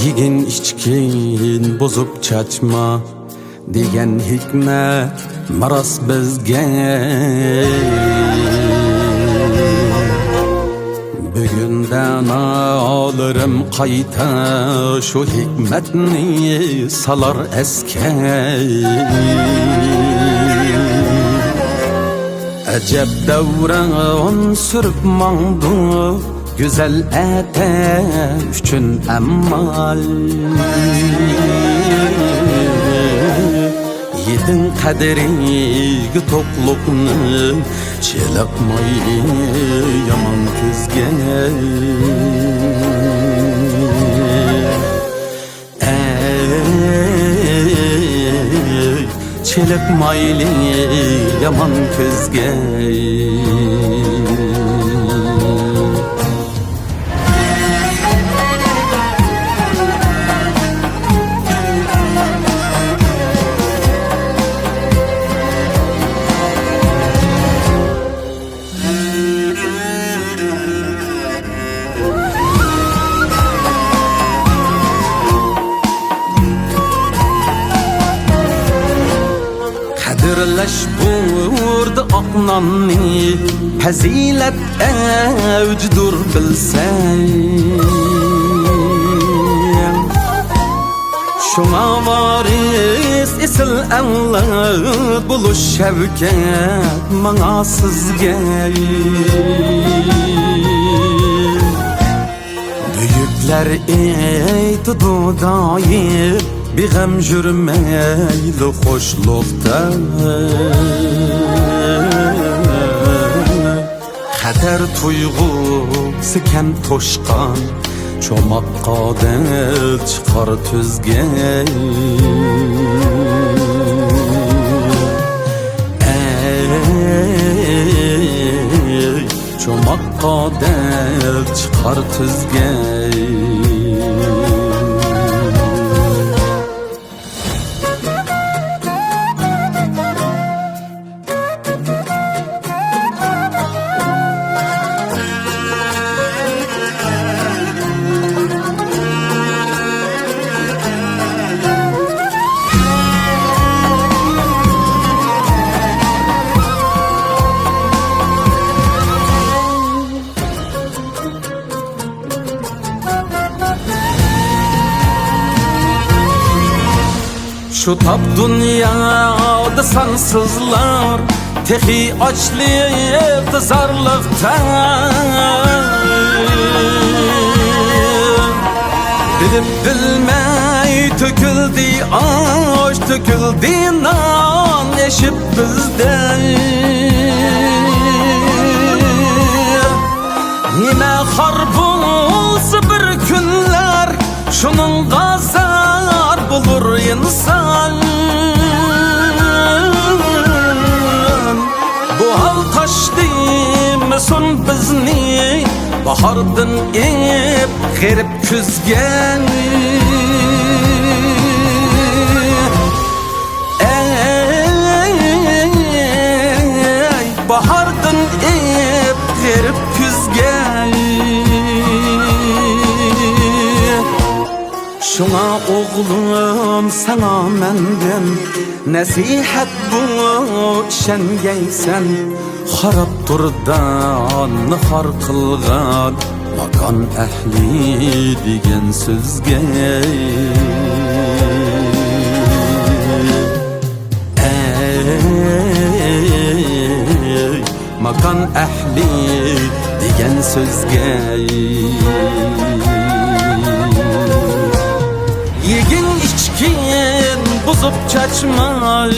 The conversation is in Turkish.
Yigin içkin bozup çaçma degan hikmet maras bizga. Bugundan alırım qayta şu hikmetni salar esке. Acep davran sürüp mağdu güzel ete üçün emmal. Yedin kaderi tokluknu çelakmay yaman kızge. Çelakmayli yaman kızge. Kadirleş burdu aknanni fazilet evcdur bilsen. Şuna varis isil evlat buluş şevket mana sizge. Büyükler eydi dudayı bir gam jürmeyli hoşlukta. Kader tuygusu kem toşkan çomakka del çıkar tüzge. Çomakka del çıkar tüzge. Şu tap dünyada sansızlar tehi açlığı zarlıktan. Bilip bilmey töküldü aş töküldü nan eşip bizden. Nime har bulsa bir günler şunun gazar bulur insan. Bu hal taşdı mı son bizni bahardın ip garip küzgen. Bahardın ip garip küzgen. Şuna oğlum sana menden nasihat bu şengeysen. Harap turdan har kılgan makan ehli degen sözge. Makan ehli degen sözge. Yegin içkin bozup çaçma.